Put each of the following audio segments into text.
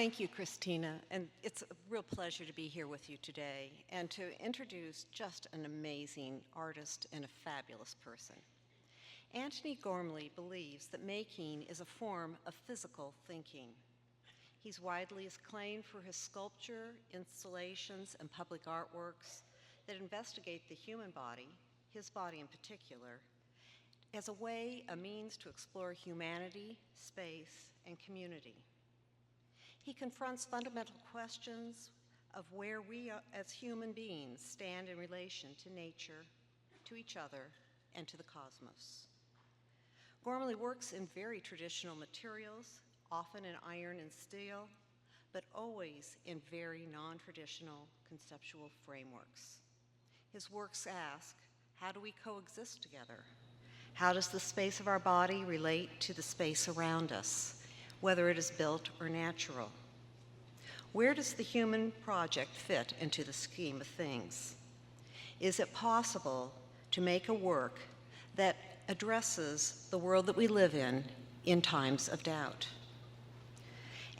Thank you, Christina, and it's a real pleasure to be here with you today and to introduce just an amazing artist and a fabulous person. Antony Gormley believes that making is a form of physical thinking. He's widely acclaimed for his sculpture, installations, and public artworks that investigate the human body, his body in particular, as a means to explore humanity, space, and community. He confronts fundamental questions of where we as human beings stand in relation to nature, to each other, and to the cosmos. Gormley works in very traditional materials, often in iron and steel, but always in very non-traditional conceptual frameworks. His works ask, how do we coexist together? How does the space of our body relate to the space around us, whether it is built or natural? Where does the human project fit into the scheme of things? Is it possible to make a work that addresses the world that we live in times of doubt?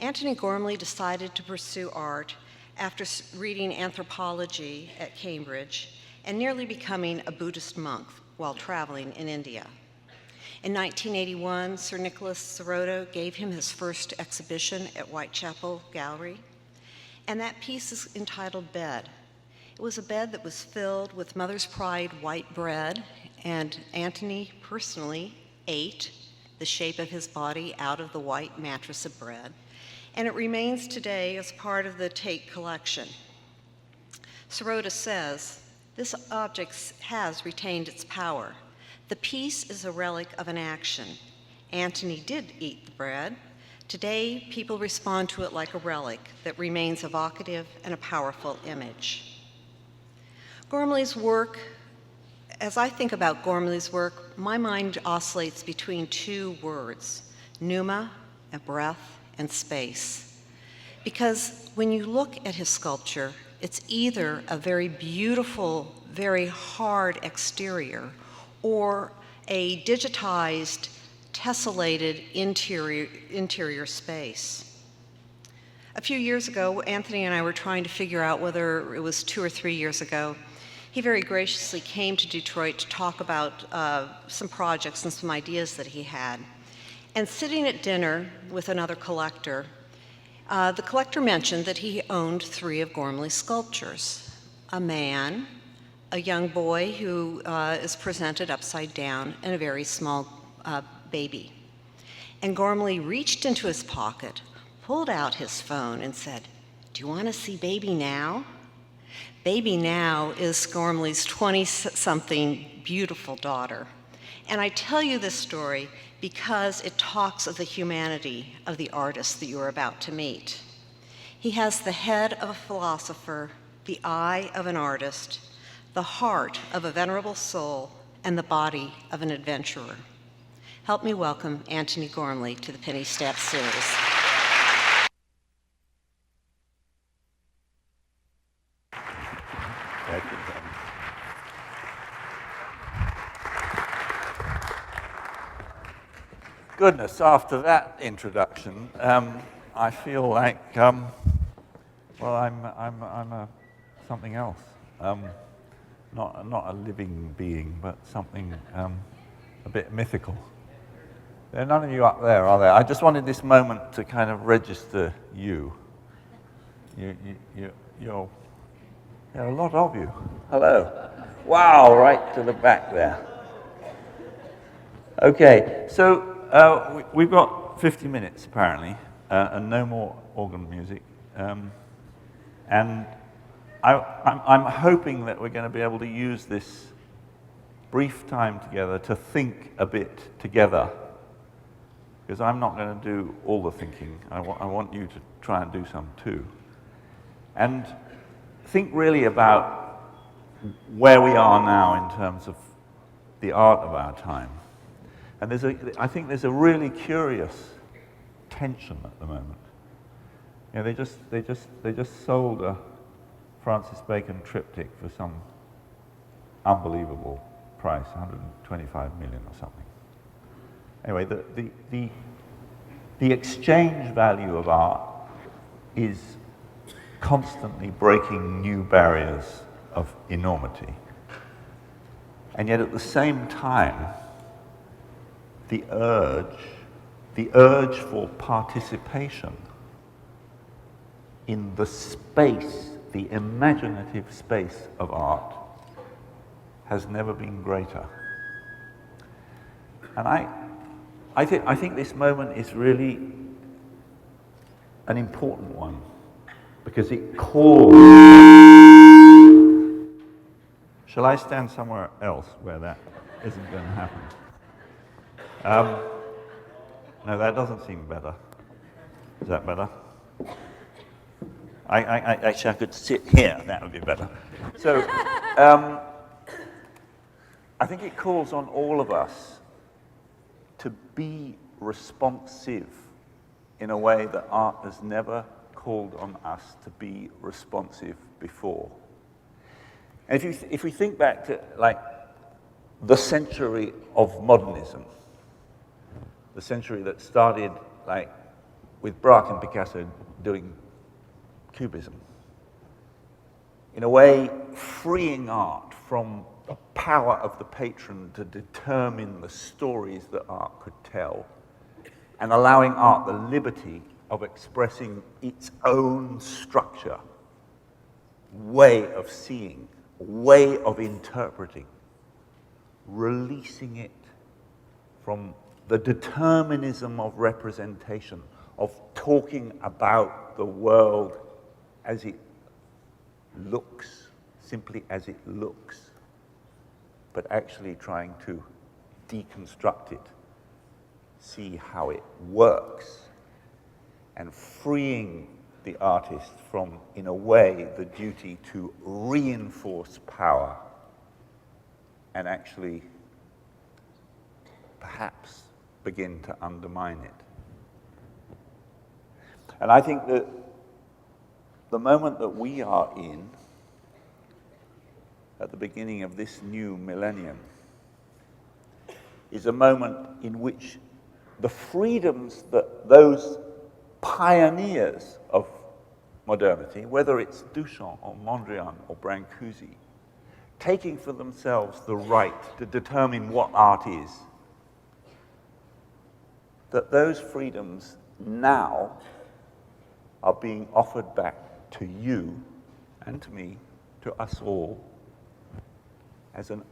Antony Gormley decided to pursue art after reading anthropology at Cambridge and nearly becoming a Buddhist monk while traveling in India. In 1981, Sir Nicholas Sirotto gave him his first exhibition at Whitechapel Gallery, and that piece is entitled Bed. It was a bed that was filled with Mother's Pride white bread, and Antony personally ate the shape of his body out of the white mattress of bread, and it remains today as part of the Tate collection. Sirotto says, this object has retained its power. The piece is a relic of an action. Antony did eat the bread. Today, people respond to it like a relic that remains evocative and a powerful image. Gormley's work, as I think about Gormley's work, my mind oscillates between two words, pneuma, and breath, and space. Because when you look at his sculpture, it's either a very beautiful, very hard exterior, or a digitized, tessellated interior space. A few years ago, Antony and I were trying to figure out whether it was 2 or 3 years ago. He very graciously came to Detroit to talk about some projects and some ideas that he had. And sitting at dinner with another collector, the collector mentioned that he owned 3 of Gormley's sculptures: a man, a young boy who is presented upside down, and a very small baby. And Gormley reached into his pocket, pulled out his phone, and said, "Do you want to see Baby Now?" Baby Now is Gormley's 20-something beautiful daughter. And I tell you this story because it talks of the humanity of the artist that you are about to meet. He has the head of a philosopher, the eye of an artist, the heart of a venerable soul, and the body of an adventurer. Help me welcome Antony Gormley to the Penny Stamp series. Goodness, after that introduction, I feel like, well, I'm something else. Not a living being, but something a bit mythical. There are none of you up there, are there? I just wanted this moment to kind of register you. There are a lot of you. Hello. Wow, right to the back there. Okay, so we've got 50 minutes apparently, and no more organ music. And I'm hoping that we're going to be able to use this brief time together to think a bit together, because I'm not going to do all the thinking. I want you to try and do some too. And think really about where we are now in terms of the art of our time. And I think there's a really curious tension at the moment. You know, they just sold a Francis Bacon triptych for some unbelievable price, 125 million or something. Anyway, the exchange value of art is constantly breaking new barriers of enormity. And yet at the same time, the urge for participation in the space, the imaginative space of art, has never been greater. And I think this moment is really an important one, because it calls. Shall I stand somewhere else where that isn't going to happen? No, that doesn't seem better. Is that better? Actually, I could sit here. That would be better. So, I think it calls on all of us to be responsive in a way that art has never called on us to be responsive before. And if we think back to, like, the century of modernism, the century that started, like, with Braque and Picasso doing Cubism, in a way freeing art from the power of the patron to determine the stories that art could tell, and allowing art the liberty of expressing its own structure, way of seeing, way of interpreting, releasing it from the determinism of representation, of talking about the world as it looks, simply as it looks, but actually trying to deconstruct it, see how it works, and freeing the artist from, in a way, the duty to reinforce power and actually perhaps begin to undermine it. And I think that the moment that we are in, at the beginning of this new millennium, is a moment in which the freedoms that those pioneers of modernity, whether it's Duchamp or Mondrian or Brancusi, taking for themselves the right to determine what art is, that those freedoms now are being offered back to you and to me, to us all, as an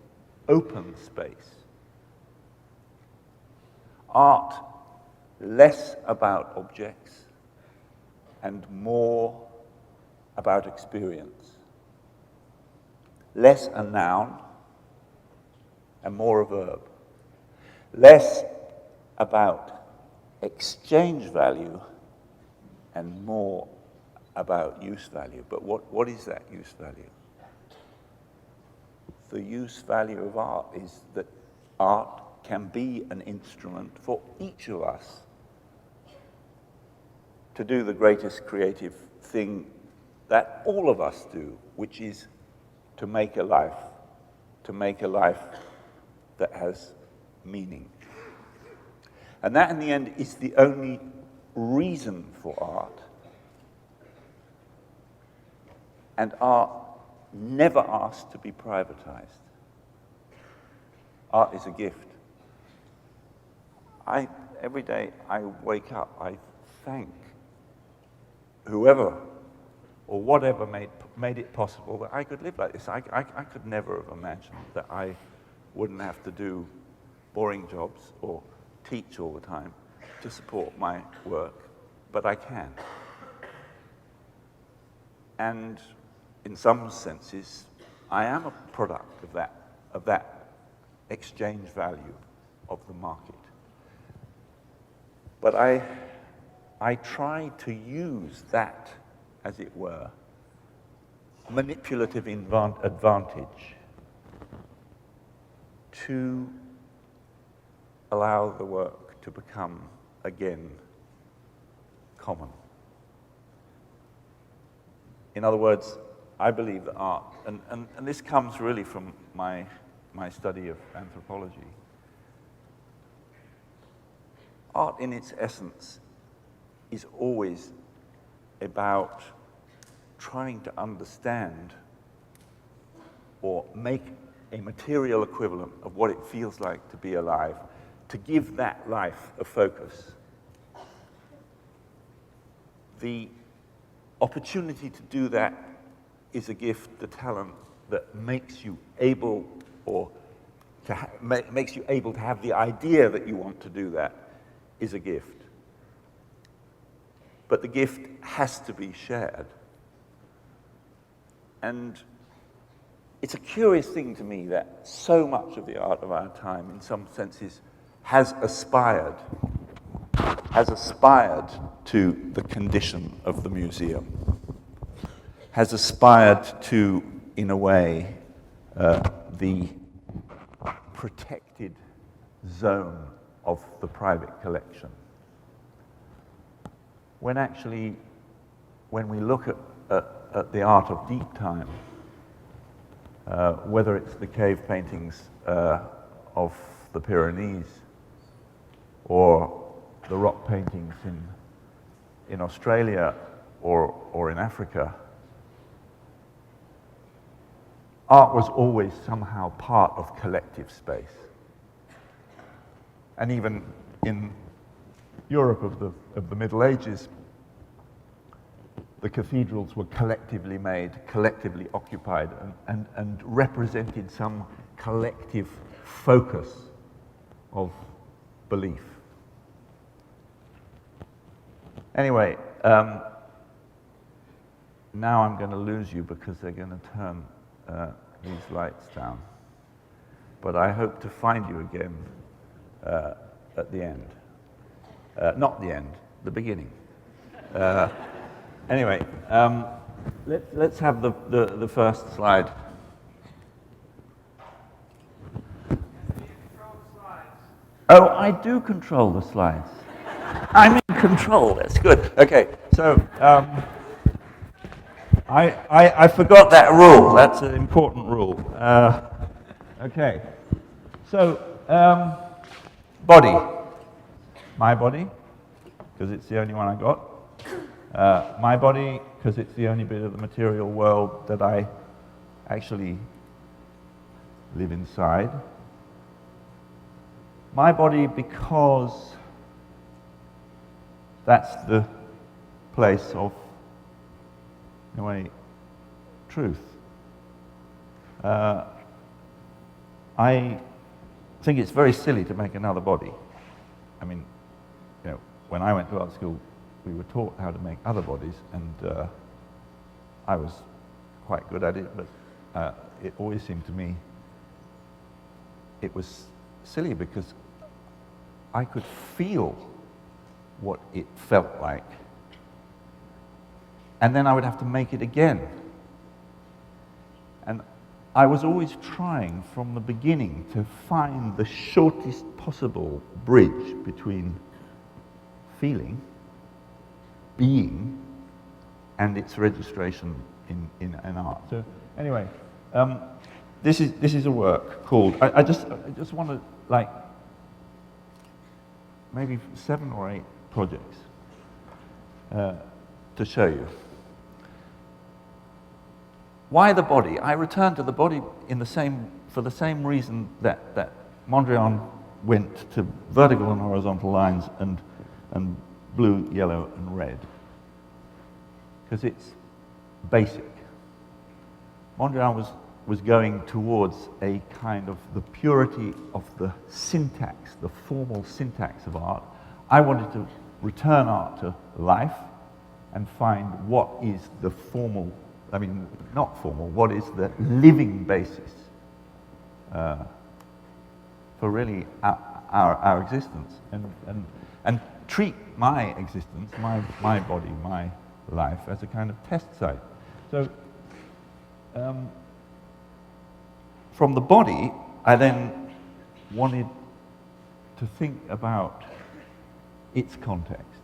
open space. Art less about objects and more about experience. Less a noun and more a verb. Less about exchange value and more about use value. But what is that use value? The use value of art is that art can be an instrument for each of us to do the greatest creative thing that all of us do, which is to make a life that has meaning. And that, in the end, is the only reason for art. And art never asked to be privatized. Art is a gift. Every day I wake up, I thank whoever or whatever made it possible that I could live like this. I could never have imagined that I wouldn't have to do boring jobs or teach all the time to support my work, but I can. And in some senses, I am a product of that exchange value of the market. But I try to use that, as it were, manipulative advantage to allow the work to become, again, common. In other words, I believe that art, and this comes really from my study of anthropology, art in its essence is always about trying to understand or make a material equivalent of what it feels like to be alive, to give that life a focus. The opportunity to do that is a gift, the talent that makes you able, or makes you able to have the idea that you want to do that, is a gift. But the gift has to be shared. And it's a curious thing to me that so much of the art of our time, in some senses, has aspired to the condition of the museum, has aspired to, in a way, the protected zone of the private collection. When actually, when we look at the art of deep time, whether it's the cave paintings of the Pyrenees or the rock paintings in Australia or in Africa, art was always somehow part of collective space. And even in Europe of the Middle Ages, the cathedrals were collectively made, collectively occupied, and represented some collective focus of belief. Anyway, now I'm going to lose you because they're going to turn these lights down. But I hope to find you again at the end. Not the end, the beginning. Anyway, let's have the first slide. Oh, I do control the slides. I'm in control, that's good. Okay, so I forgot that rule. That's an important rule. Okay, so body. My body, because it's the only one I got. My body, because it's the only bit of the material world that I actually live inside. My body, because that's the place of, in a way, truth. I think it's very silly to make another body. I mean, you know, when I went to art school, we were taught how to make other bodies, and I was quite good at it, but it always seemed to me it was silly because I could feel what it felt like, and then I would have to make it again. And I was always trying from the beginning to find the shortest possible bridge between feeling, being, and its registration in art. So anyway, this is a work called, I just want to, like, maybe 7 or 8 projects to show you. Why the body? I returned to the body for the same reason that Mondrian went to vertical and horizontal lines and blue, yellow, and red, because it's basic. Mondrian was going towards a kind of the purity of the syntax, the formal syntax of art. I wanted to return art to life and find what is the formal, I mean, not formal, what is the living basis for really our existence, and treat my existence, my body, my life, as a kind of test site. So from the body, I then wanted to think about its context.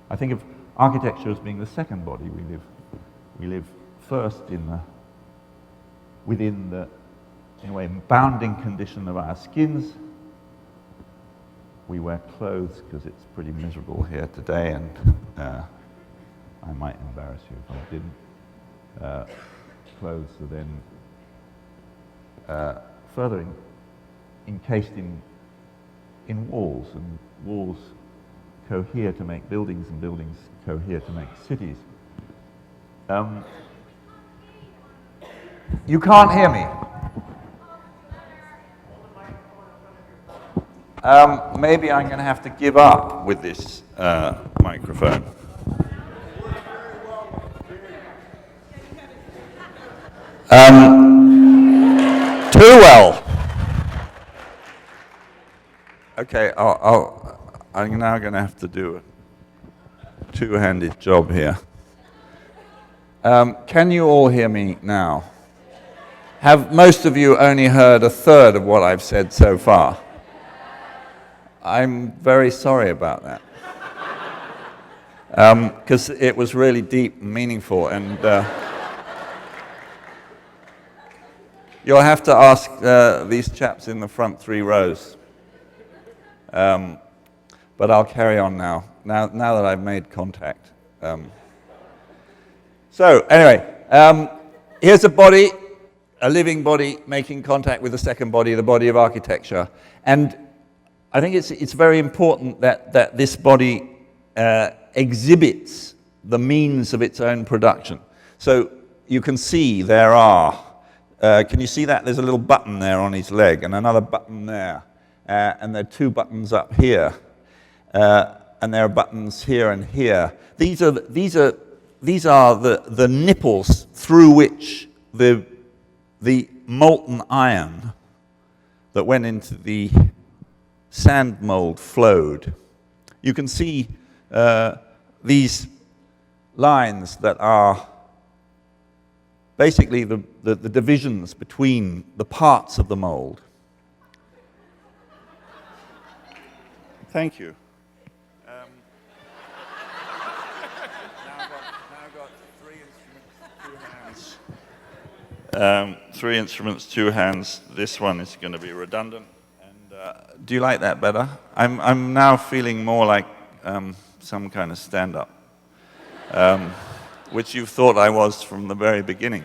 I think of architecture as being the second body. We live first within the, in a way, bounding condition of our skins. We wear clothes because it's pretty miserable here today, I might embarrass you if I didn't. Clothes are then further encased in walls, and walls cohere to make buildings, and buildings cohere to make cities. You can't hear me. Maybe I'm going to have to give up with this microphone. Too well. Okay, I'm now going to have to do a two-handed job here. Can you all hear me now? Have most of you only heard a third of what I've said so far? I'm very sorry about that. Because it was really deep and meaningful, and you'll have to ask these chaps in the front 3 rows. But I'll carry on now that I've made contact. So anyway, here's a body, a living body making contact with the second body, the body of architecture. And I think it's very important that this body exhibits the means of its own production. So you can see there are, can you see that? There's a little button there on his leg and another button there. And there are 2 buttons up here. And there are buttons here and here. These are the nipples through which the molten iron that went into the sand mold flowed. You can see these lines that are basically the divisions between the parts of the mold. Thank you. Now I've got 3 instruments, 2 hands. This one is going to be redundant. And do you like that better? I'm now feeling more like some kind of stand-up, which you thought I was from the very beginning.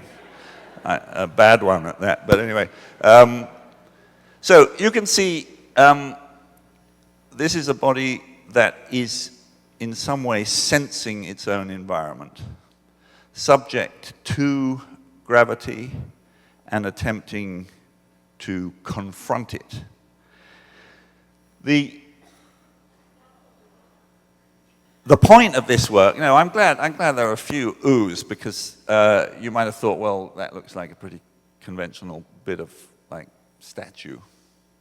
A bad one at that. But anyway, so you can see this is a body that is in some way sensing its own environment, subject to gravity and attempting to confront it. The point of this work, I'm glad there are a few oohs, because you might have thought, well, that looks like a pretty conventional bit of statue.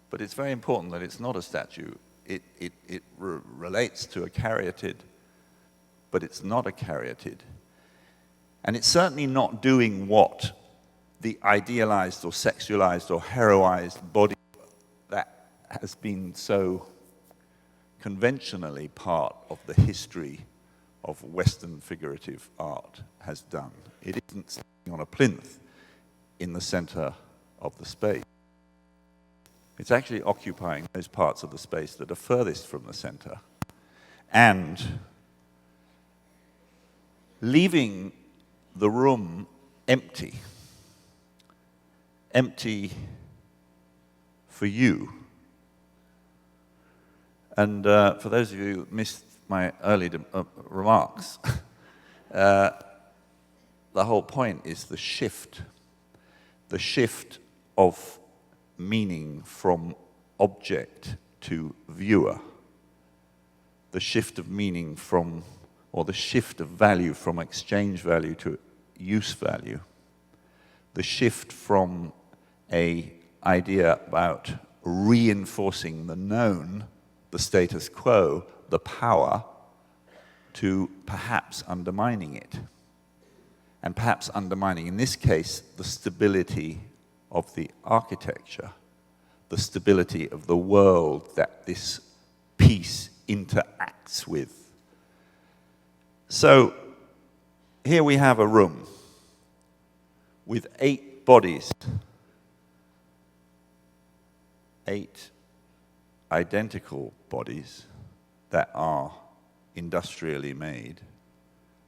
But it's very important that it's not a statue. It relates to a caryatid, but it's not a caryatid. And it's certainly not doing what the idealized or sexualized or heroized body that has been so conventionally part of the history of Western figurative art has done. It isn't sitting on a plinth in the center of the space. It's actually occupying those parts of the space that are furthest from the center and leaving the room empty. Empty for you. And for those of you who missed my early remarks, the whole point is the shift of meaning from object to viewer, the shift of meaning from, or the shift of value from exchange value to use value, the shift from an idea about reinforcing the known, the status quo, the power, to perhaps undermining it. And perhaps undermining, in this case, the stability of the architecture, the stability of the world that this piece interacts with. So here we have a room with 8 bodies, 8 identical bodies that are industrially made,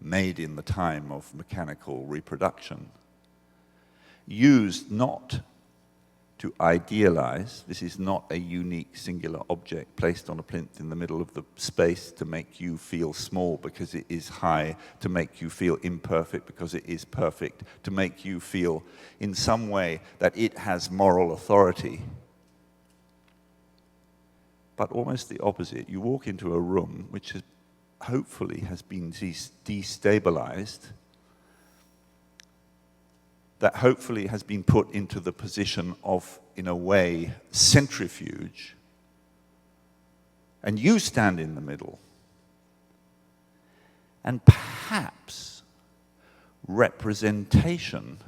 made in the time of mechanical reproduction, used not to idealize. This is not a unique singular object placed on a plinth in the middle of the space to make you feel small because it is high, to make you feel imperfect because it is perfect, to make you feel in some way that it has moral authority. But almost the opposite. You walk into a room which hopefully has been destabilized, that hopefully has been put into the position of, in a way, centrifuge, and you stand in the middle. And perhaps representation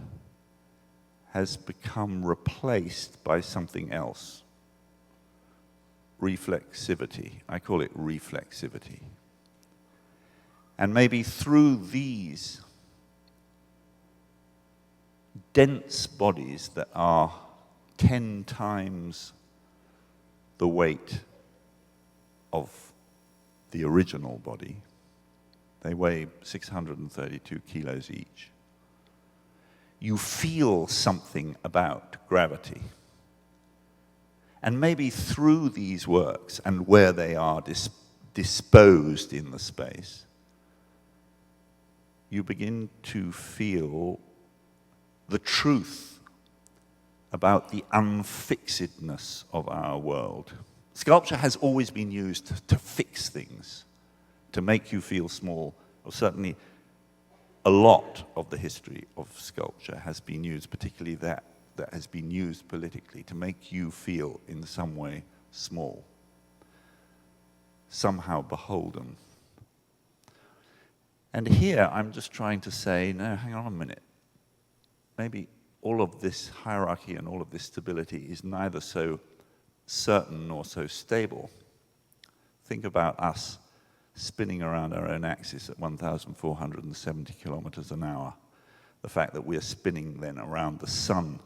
has become replaced by something else. Reflexivity. I call it reflexivity. And maybe through these dense bodies that are 10 times the weight of the original body, they weigh 632 kilos each, you feel something about gravity. And maybe through these works and where they are disposed in the space, you begin to feel the truth about the unfixedness of our world. Sculpture has always been used to fix things, to make you feel small, or certainly a lot of the history of sculpture has been used, particularly that has been used politically, to make you feel in some way small, somehow beholden. And here I'm just trying to say, no, hang on a minute. Maybe all of this hierarchy and all of this stability is neither so certain nor so stable. Think about us spinning around our own axis at 1,470 kilometers an hour. The fact that we're spinning then around the sun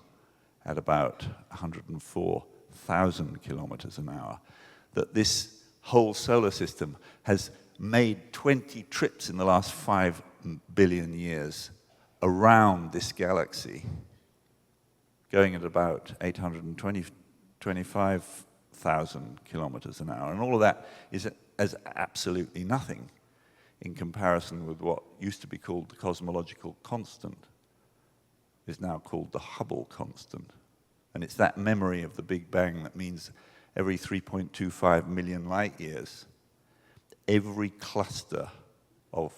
at about 104,000 kilometers an hour. That this whole solar system has made 20 trips in the last 5 billion years around this galaxy, going at about 825,000 kilometers an hour. And all of that is as absolutely nothing in comparison with what used to be called the cosmological constant, is now called the Hubble Constant. And it's that memory of the Big Bang that means every 3.25 million light years, every cluster of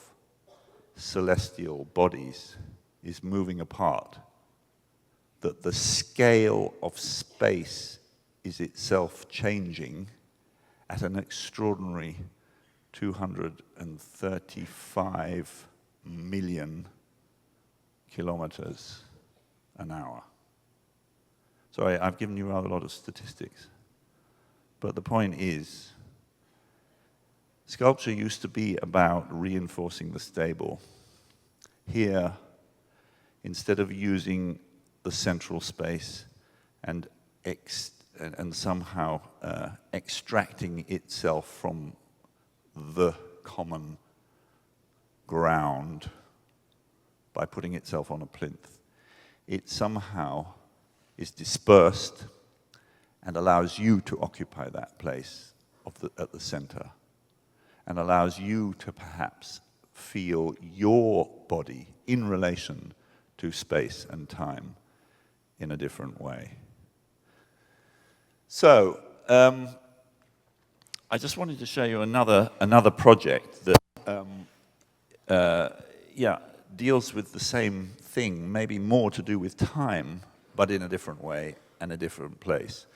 celestial bodies is moving apart, that the scale of space is itself changing at an extraordinary 235 million kilometers an hour. Sorry, I've given you rather a lot of statistics, but the point is, sculpture used to be about reinforcing the stable. Here, instead of using the central space and somehow extracting itself from the common ground by putting itself on a plinth, it somehow is dispersed and allows you to occupy that place at the center, and allows you to perhaps feel your body in relation to space and time in a different way. So, I just wanted to show you another project that deals with the same thing, maybe more to do with time, but in a different way and a different place.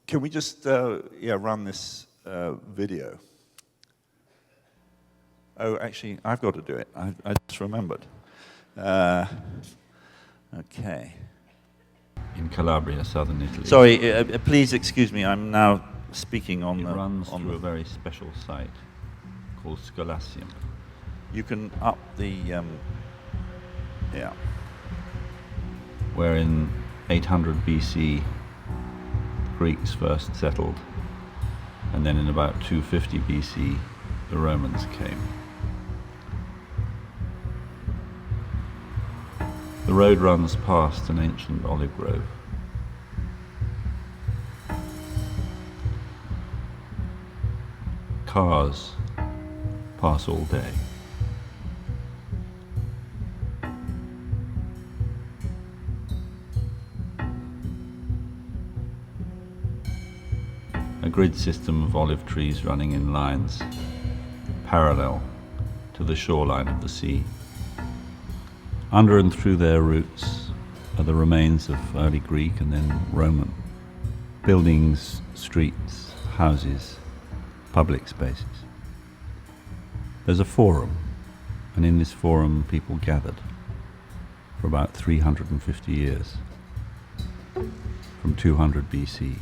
Can we just run this video? Oh, actually, I've got to do it. I just remembered. Okay. In Calabria, southern Italy. Sorry, please excuse me. I'm now speaking on it the... runs through a very special site called Coliseum. You can up the... Where in 800 BC, Greeks first settled, and then in about 250 BC, the Romans came. The road runs past an ancient olive grove. Cars pass all day. A grid system of olive trees running in lines parallel to the shoreline of the sea. Under and through their roots are the remains of early Greek and then Roman buildings, streets, houses, public spaces. There's a forum, and in this forum people gathered for about 350 years, from 200 BC.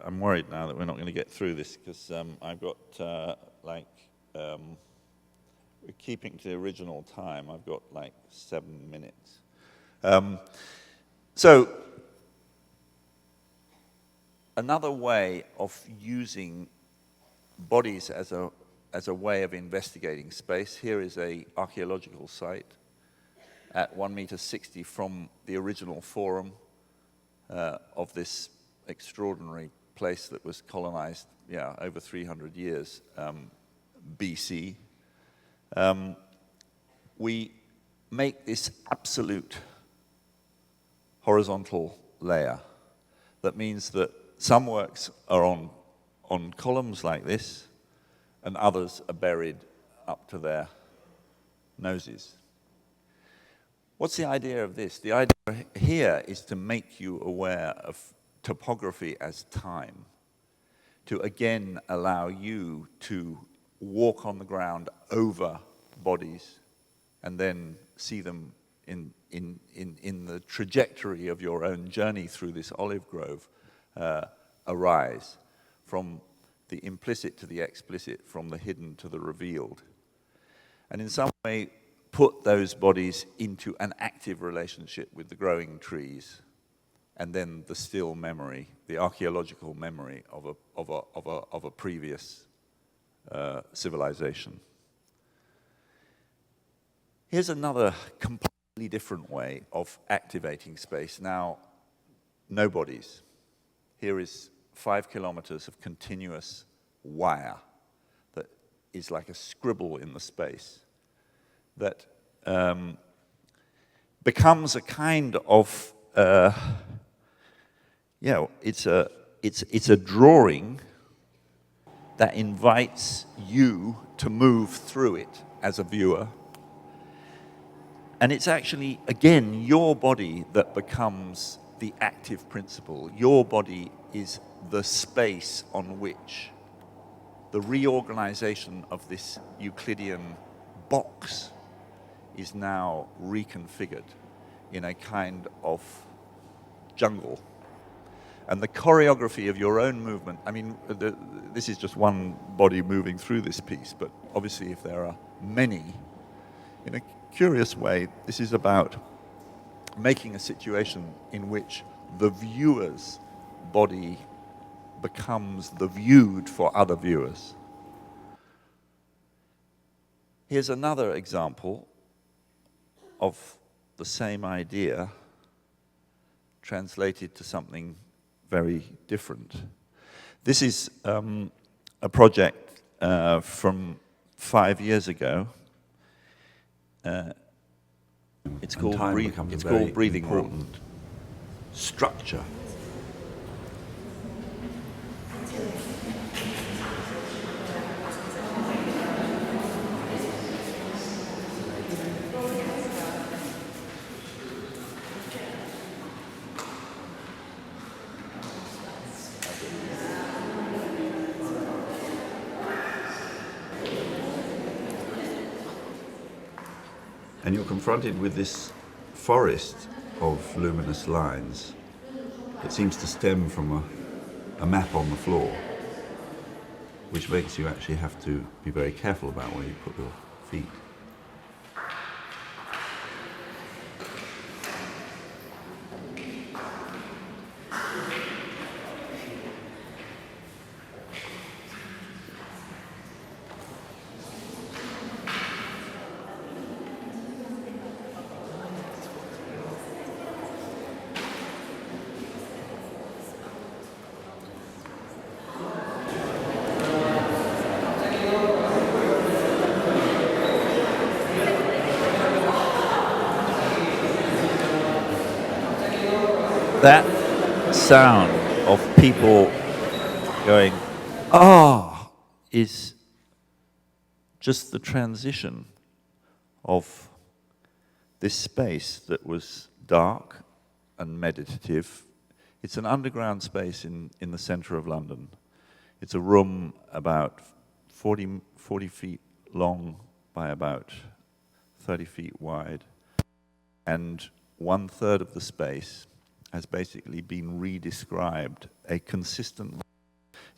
I'm worried now that we're not going to get through this because I've got we're keeping to the original time. I've got like 7 minutes. So another way of using bodies as a way of investigating space. Here is a archaeological site at 1.60 meters from the original forum of this extraordinary place that was colonized, over 300 years BC. We make this absolute horizontal layer. That means that some works are on columns like this, and others are buried up to their noses. What's the idea of this? The idea here is to make you aware of topography as time, to again allow you to walk on the ground over bodies and then see them in the trajectory of your own journey through this olive grove arise, from the implicit to the explicit, from the hidden to the revealed, and in some way put those bodies into an active relationship with the growing trees, and then the still memory, the archaeological memory of a previous civilization. Here's another completely different way of activating space. Now, no bodies. Here is 5 kilometers of continuous wire that is like a scribble in the space that becomes a kind of it's a drawing that invites you to move through it as a viewer. And it's actually, again, your body that becomes the active principle. Your body is the space on which the reorganization of this Euclidean box is now reconfigured in a kind of jungle. And the choreography of your own movement, I mean, this is just one body moving through this piece, but obviously if there are many, in a curious way, this is about making a situation in which the viewer's body becomes the viewed for other viewers. Here's another example of the same idea translated to something very different. This is a project from 5 years ago. It's called Breathing Room. Structure. And you're confronted with this forest of luminous lines that seems to stem from a map on the floor. which makes you actually have to be very careful about where you put your feet. That sound of people going, ah, is just the transition of this space that was dark and meditative. It's an underground space in the centre of London. It's a room about 40 feet long by about 30 feet wide, and 1/3 of the space has basically been re-described. It's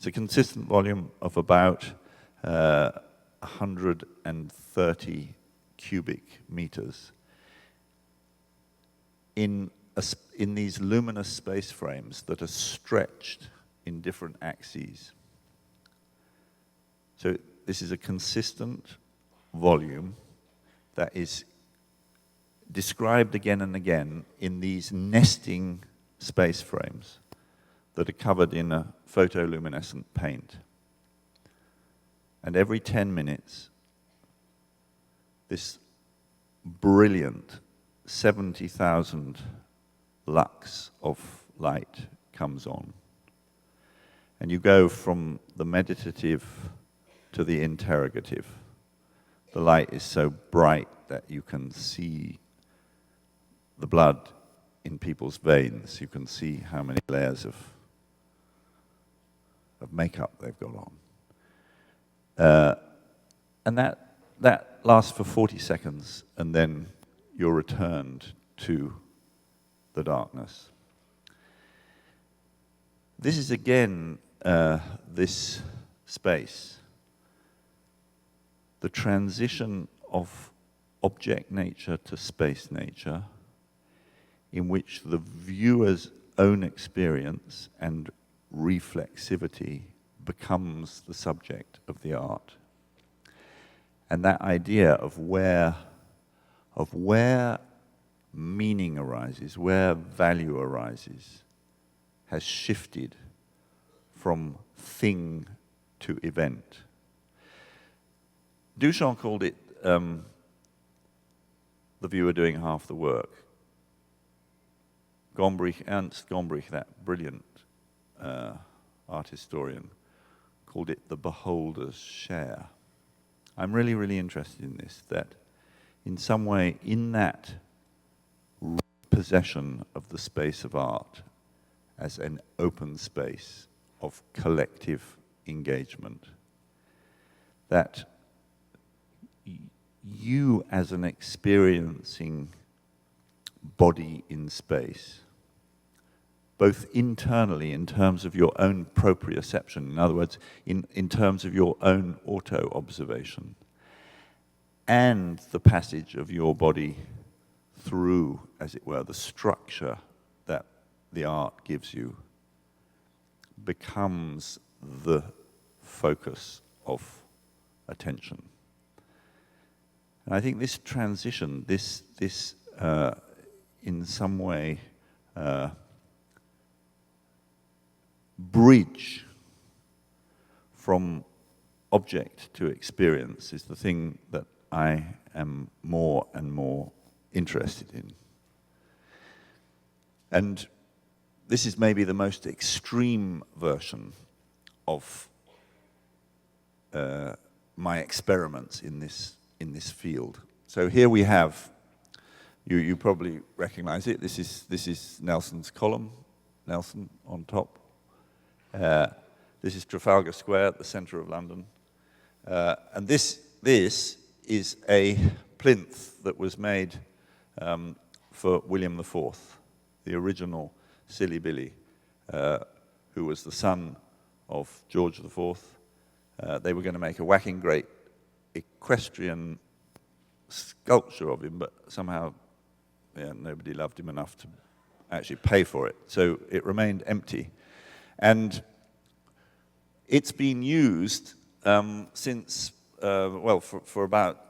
a consistent volume of about 130 cubic meters in these luminous space frames that are stretched in different axes. So this is a consistent volume that is described again and again in these nesting space frames that are covered in a photoluminescent paint. And every 10 minutes, this brilliant 70,000 lux of light comes on. And you go from the meditative to the interrogative. The light is so bright that you can see the blood in people's veins. You can see how many layers of makeup they've got on. And that lasts for 40 seconds, and then you're returned to the darkness. This is again this space, the transition of object nature to space nature, in which the viewer's own experience and reflexivity becomes the subject of the art. And that idea of where meaning arises, where value arises, has shifted from thing to event. Duchamp called it the viewer doing half the work. Ernst Gombrich, that brilliant art historian, called it the beholder's share. I'm really, really interested in this, that in some way, in that possession of the space of art as an open space of collective engagement, that you as an experiencing body in space, both internally in terms of your own proprioception, in other words, in terms of your own auto-observation, and the passage of your body through, as it were, the structure that the art gives you, becomes the focus of attention. And I think this transition, this in some way, bridge from object to experience is the thing that I am more and more interested in. And this is maybe the most extreme version of my experiments in this field. So here we have, you probably recognize it. This is Nelson's column, Nelson on top. This is Trafalgar Square at the center of London. And this is a plinth that was made for William IV, the original Silly Billy, who was the son of George IV, They were going to make a whacking great equestrian sculpture of him, but somehow nobody loved him enough to actually pay for it. So it remained empty. And it's been used since, for about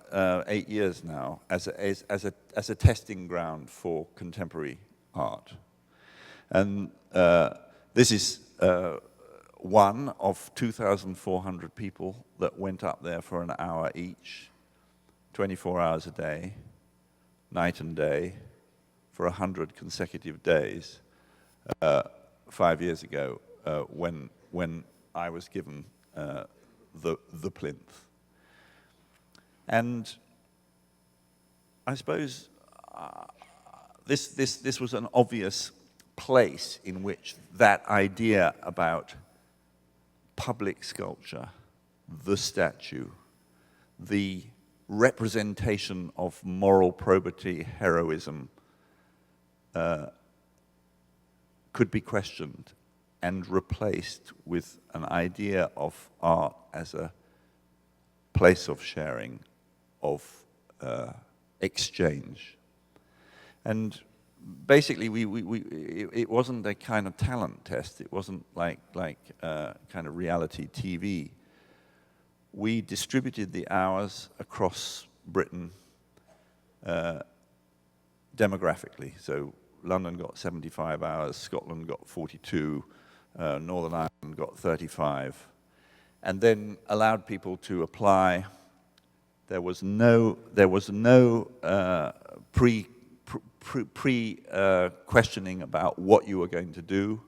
8 years now as a testing ground for contemporary art. And this is one of 2,400 people that went up there for an hour each, 24 hours a day, night and day, for 100 consecutive days, 5 years ago, when I was given the plinth. And I suppose this was an obvious place in which that idea about public sculpture, the statue, the representation of moral probity, heroism, could be questioned and replaced with an idea of art as a place of sharing, of exchange. And basically, it wasn't a kind of talent test. It wasn't like kind of reality TV. We distributed the hours across Britain demographically. So London got 75 hours, Scotland got 42, Northern Ireland got 35, and then allowed people to apply. There was no questioning about what you were going to do,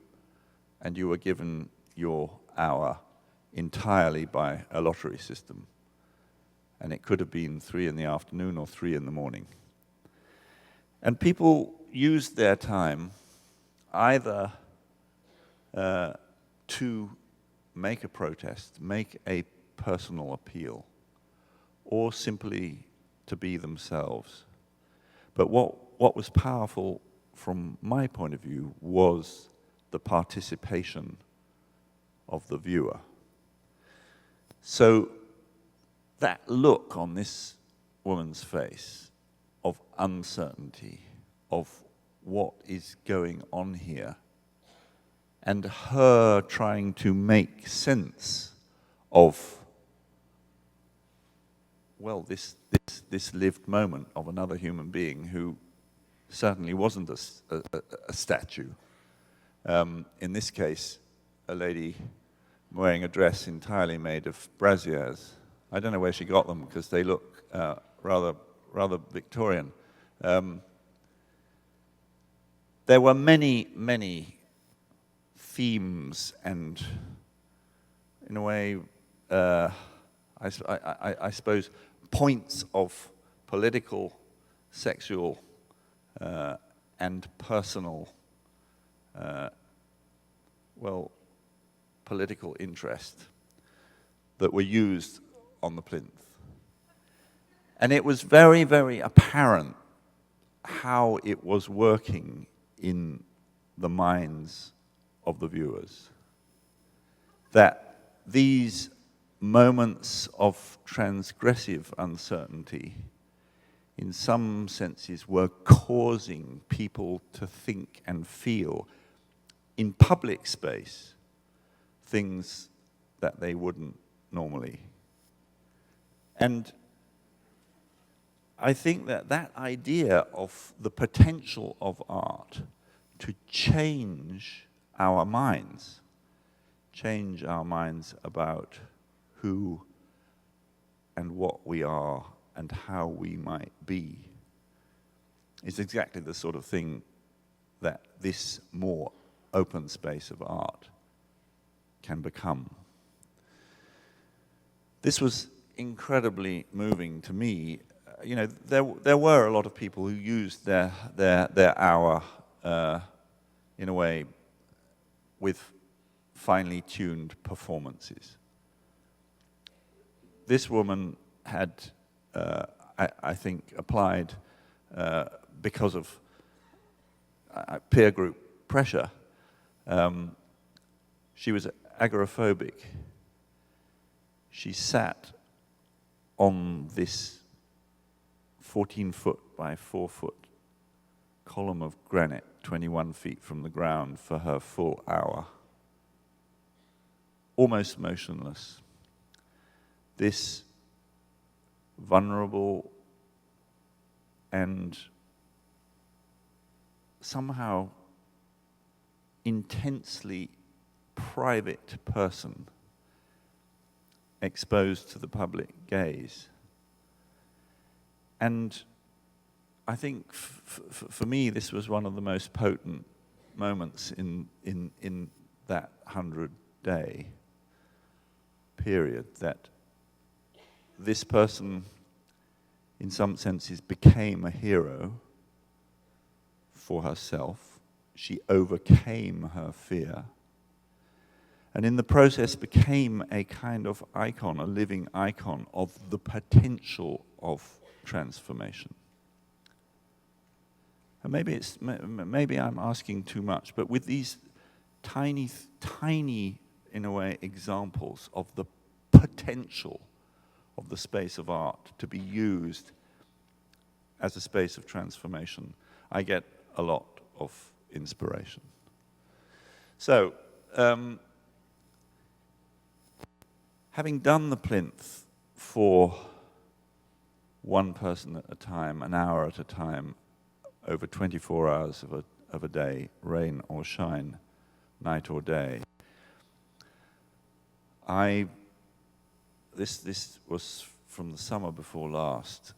and you were given your hour entirely by a lottery system. And it could have been 3 in the afternoon or 3 in the morning. And people used their time either to make a protest, make a personal appeal, or simply to be themselves. But what was powerful from my point of view was the participation of the viewer. So that look on this woman's face of uncertainty, of what is going on here, and her trying to make sense of, well, this lived moment of another human being who certainly wasn't a statue. In this case, a lady wearing a dress entirely made of brassieres. I don't know where she got them because they look rather Victorian. There were many themes and, in a way, I suppose, points of political, sexual, and personal, political interest that were used on the plinth. And it was very, very apparent how it was working in the minds of the viewers. That these moments of transgressive uncertainty, in some senses, were causing people to think and feel in public space things that they wouldn't normally. And I think that idea of the potential of art to change our minds about who and what we are and how we might be, is exactly the sort of thing that this more open space of art can become. This was incredibly moving to me. You know, there were a lot of people who used their hour in a way with finely tuned performances. This woman had, I think, applied because of peer group pressure. She was agoraphobic. she sat on this 14-foot by 4-foot column of granite, 21 feet from the ground, for her full hour, almost motionless. This vulnerable and somehow intensely private person exposed to the public gaze. And I think for me this was one of the most potent moments in that 100-day period, that this person in some senses became a hero for herself. She overcame her fear, and in the process became a kind of icon, a living icon of the potential of transformation. And maybe I'm asking too much, but with these tiny, in a way, examples of the potential of the space of art to be used as a space of transformation, I get a lot of inspiration. So, having done the plinth for one person at a time, an hour at a time, over 24 hours of a day, rain or shine, night or day, this was from the summer before last,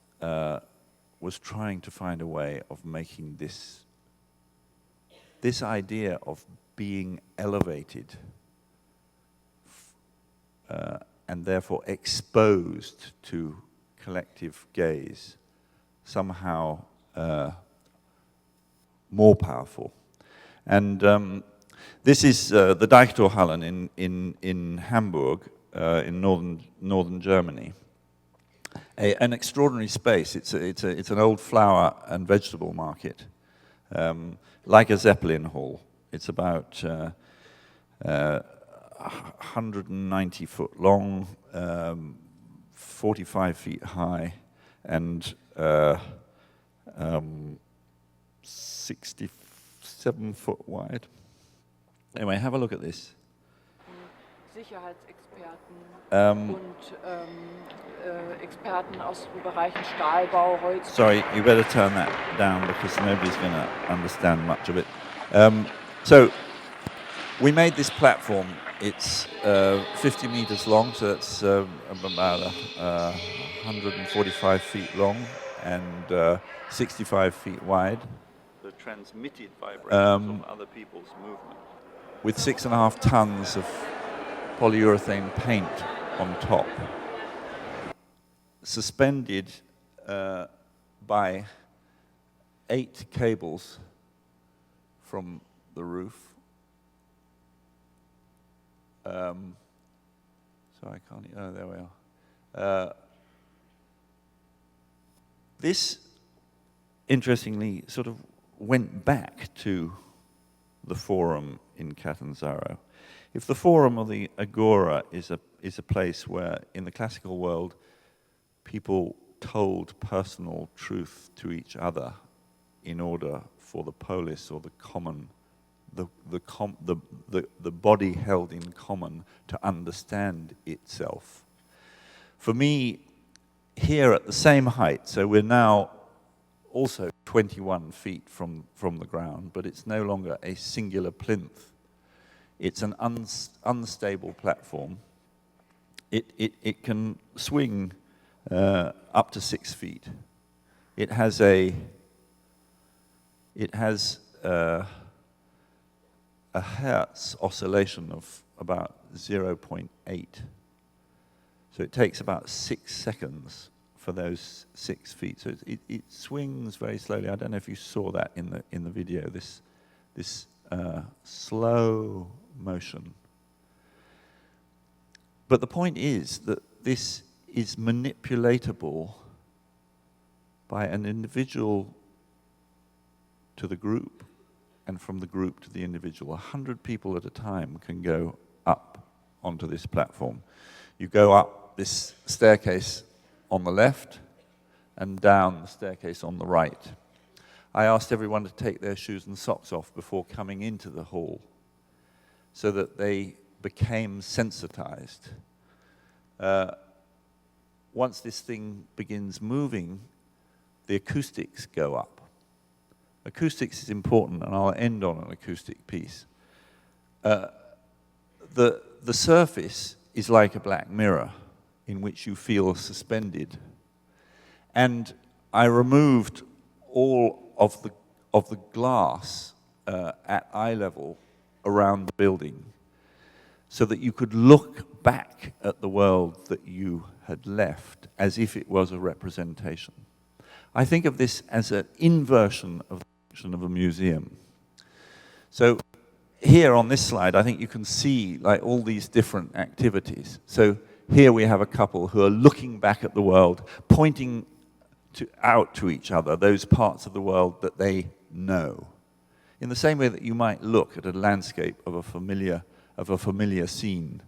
was trying to find a way of making this idea of being elevated and therefore exposed to collective gaze somehow more powerful. And this is the Deichtorhallen in Hamburg, in northern Germany. An extraordinary space. It's an old flower and vegetable market, like a Zeppelin hall. It's about 190 foot long, 45 feet high, and 67 foot wide. Anyway, have a look at this. Sicherheitsexperten und Experten aus den Bereichen Stahlbau, Holz. Sorry, you better turn that down because nobody's going to understand much of it. So we made this platform. It's 50 meters long, so that's about 145 feet long and 65 feet wide. The transmitted vibrations of other people's movement. With 6.5 tons of polyurethane paint on top, suspended by 8 cables from the roof. So I can't, oh, there we are. This, interestingly, sort of went back to the Forum in Catanzaro. If the Forum or the Agora is a place where, in the classical world, people told personal truth to each other in order for the polis or the common, the body held in common to understand itself. For me, here at the same height, so we're now also 21 feet from the ground, but it's no longer a singular plinth. It's an unstable platform. It can swing up to 6 feet. It has a hertz oscillation of about 0.8. So it takes about 6 seconds for those 6 feet. So it swings very slowly. I don't know if you saw that in the video. This slow motion. But the point is that this is manipulatable by an individual to the group, and from the group to the individual. 100 people at a time can go up onto this platform. You go up up this staircase on the left and down the staircase on the right. I asked everyone to take their shoes and socks off before coming into the hall so that they became sensitized. Once this thing begins moving, the acoustics go up. Acoustics is important, and I'll end on an acoustic piece. The surface is like a black mirror in which you feel suspended. And I removed all of the glass at eye level around the building so that you could look back at the world that you had left as if it was a representation. I think of this as an inversion of the function of a museum. So here on this slide, I think you can see like all these different activities. So here we have a couple who are looking back at the world, pointing out to each other those parts of the world that they know. In the same way that you might look at a landscape of a familiar scene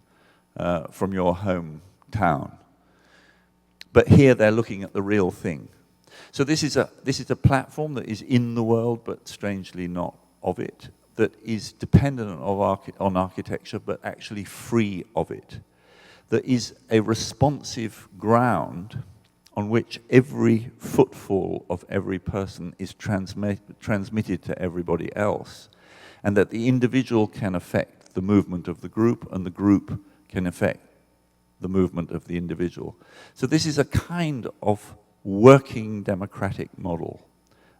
from your hometown. But here they're looking at the real thing. So this is a platform that is in the world, but strangely not of it, that is dependent on architecture, but actually free of it. That is a responsive ground on which every footfall of every person is transmitted to everybody else, and that the individual can affect the movement of the group, and the group can affect the movement of the individual. So this is a kind of working democratic model.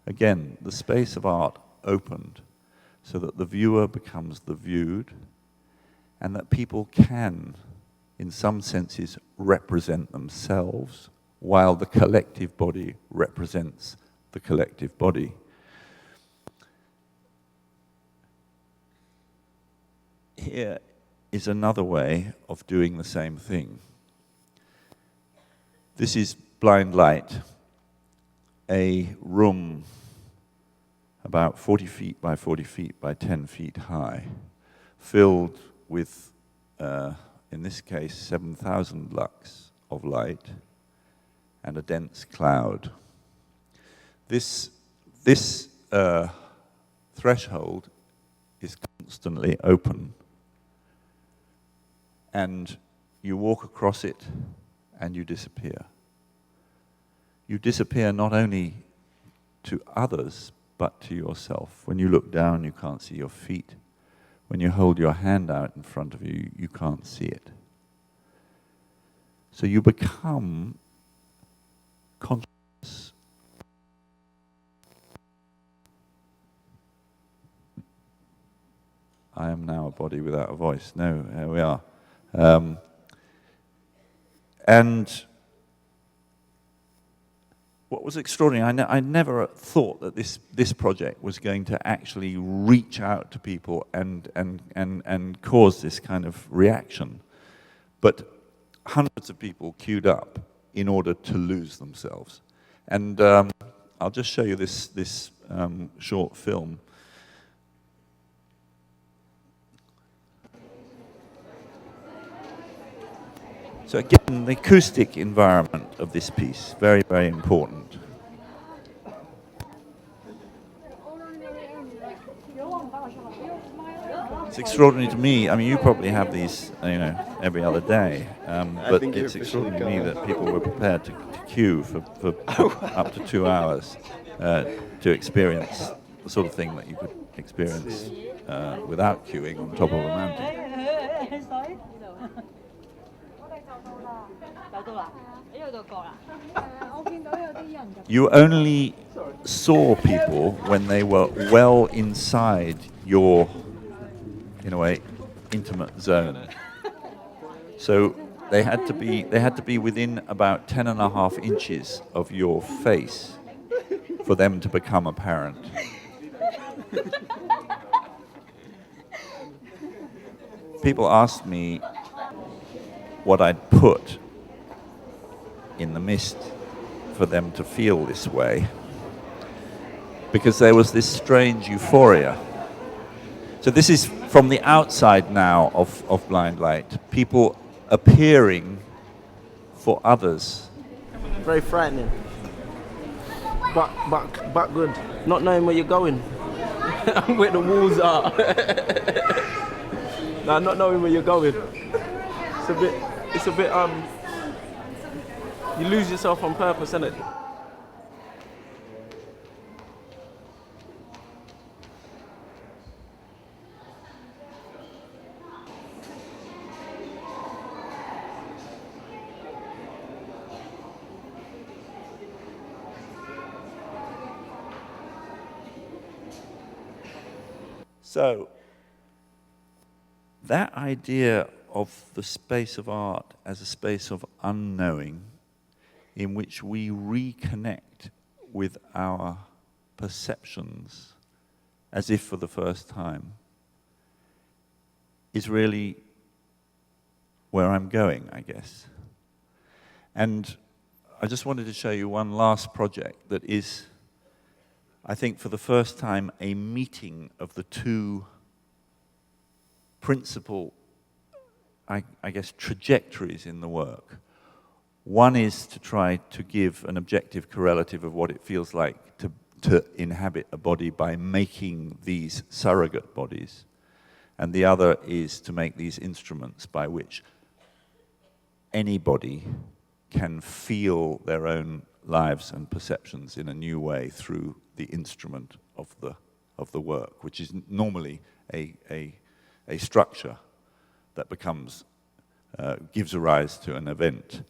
Again, the space of art opened so that the viewer becomes the viewed, and that people can, in some senses, represent themselves, while the collective body represents the collective body. Here is another way of doing the same thing. This is blind light, a room about 40 feet by 40 feet by 10 feet high, filled with, in this case, 7,000 lux of light and a dense cloud. This threshold is constantly open, and you walk across it and you disappear. You disappear not only to others, but to yourself. When you look down, you can't see your feet. When you hold your hand out in front of you, you can't see it. So you become conscious. I am now a body without a voice. No, here we are. And what was extraordinary, I never thought that this project was going to actually reach out to people and cause this kind of reaction. But hundreds of people queued up in order to lose themselves. And I'll just show you this short film. So again, the acoustic environment of this piece, very, very important. It's extraordinary to me. I mean, you probably have these, every other day. But it's extraordinary to me that people were prepared to queue for up to 2 hours to experience the sort of thing that you could experience without queuing on top of a mountain. You only saw people when they were well inside your, in a way, intimate zone. So they had to be within about 10.5 inches of your face for them to become apparent. People asked me what I'd put in the mist for them to feel this way, because there was this strange euphoria. So this is from the outside now of blind light, people appearing for others. Very frightening. But good. Not knowing where you're going. Where the walls are. No, not knowing where you're going. It's a bit you lose yourself on purpose, innit? So, that idea of the space of art as a space of unknowing in which we reconnect with our perceptions as if for the first time is really where I'm going, I guess. And I just wanted to show you one last project that is, I think, for the first time, a meeting of the two principal, I guess, trajectories in the work. One is to try to give an objective correlative of what it feels like to inhabit a body by making these surrogate bodies. And the other is to make these instruments by which anybody can feel their own lives and perceptions in a new way through the instrument of the work, which is normally a structure that becomes gives rise to an event.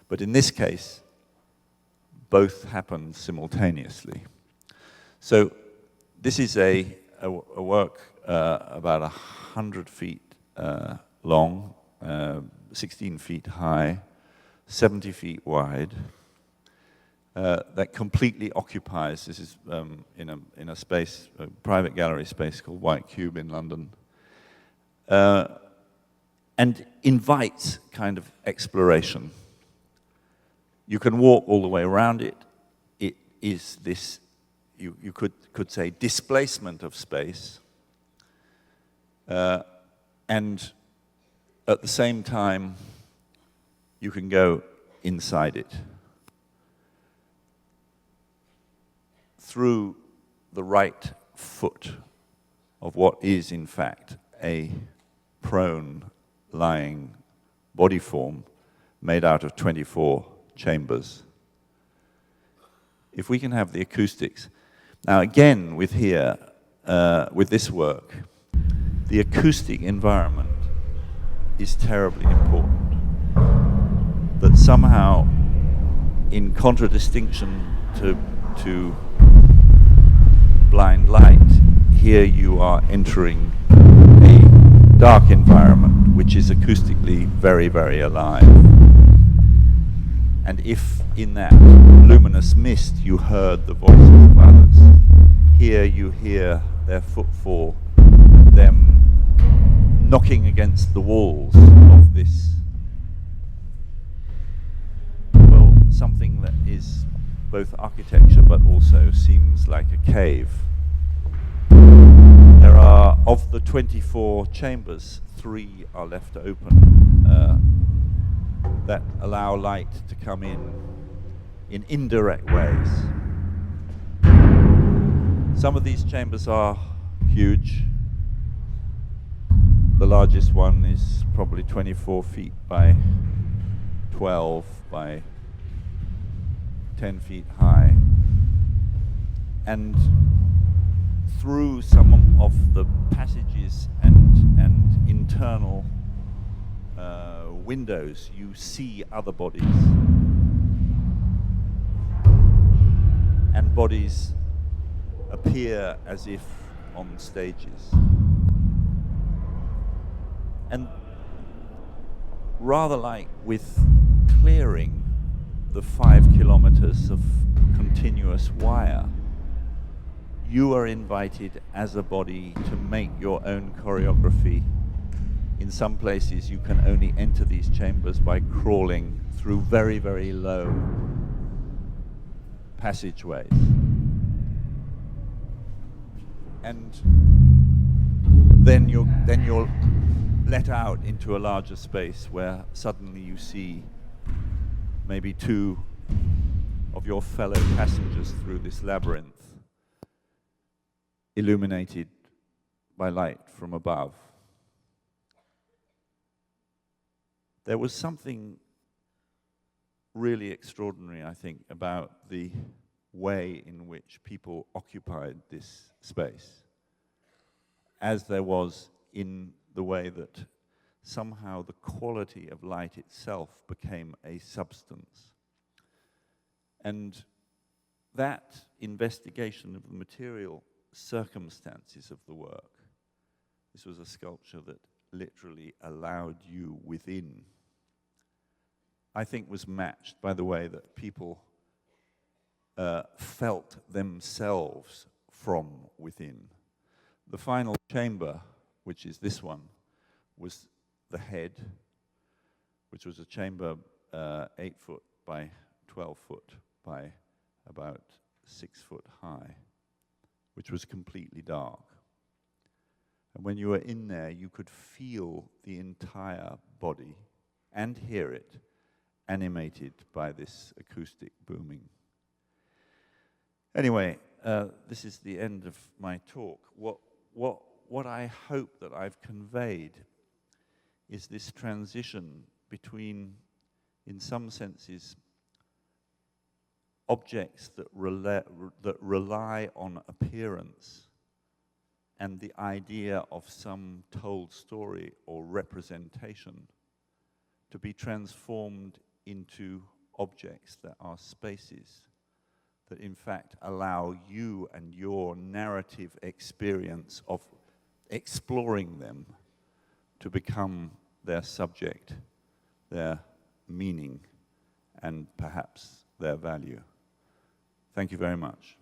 But in this case, both happen simultaneously. So this is a work about 100 feet long, 16 feet high, 70 feet wide, that completely occupies, this is in a space, a private gallery space called White Cube in London, and invites kind of exploration. You can walk all the way around it. It is this, you could say, displacement of space, and at the same time, you can go inside it through the right foot of what is, in fact, a prone, lying body form made out of 24 chambers. If we can have the acoustics. Now again, with this work, the acoustic environment is terribly important. That somehow, in contradistinction to blind light, here you are entering a dark environment, which is acoustically very, very alive. And if in that luminous mist you heard the voices of others, here you hear their footfall, them knocking against the walls of this, well, something that is both architecture but also seems like a cave. There are, of the 24 chambers, 3 are left open that allow light to come in indirect ways. Some of these chambers are huge. The largest one is probably 24 feet by 12 by 10 feet high. And through some of the passages and internal windows, you see other bodies. And bodies appear as if on stages. And rather like with clearing the 5 kilometers of continuous wire, you are invited as a body to make your own choreography. In some places, you can only enter these chambers by crawling through very, very low passageways. And then you're let out into a larger space where suddenly you see maybe two of your fellow passengers through this labyrinth, illuminated by light from above. There was something really extraordinary, I think, about the way in which people occupied this space, as there was in the way that somehow the quality of light itself became a substance. And that investigation of the material circumstances of the work, this was a sculpture that literally allowed you within, I think was matched by the way that people felt themselves from within. The final chamber, which is this one, was the head, which was a chamber 8 foot by 12 foot by about 6 foot high, which was completely dark. And when you were in there, you could feel the entire body and hear it animated by this acoustic booming. Anyway, this is the end of my talk. What I hope that I've conveyed is this transition between, in some senses, objects that rely on appearance and the idea of some told story or representation to be transformed into objects that are spaces that in fact allow you and your narrative experience of exploring them to become their subject, their meaning, and perhaps their value. Thank you very much.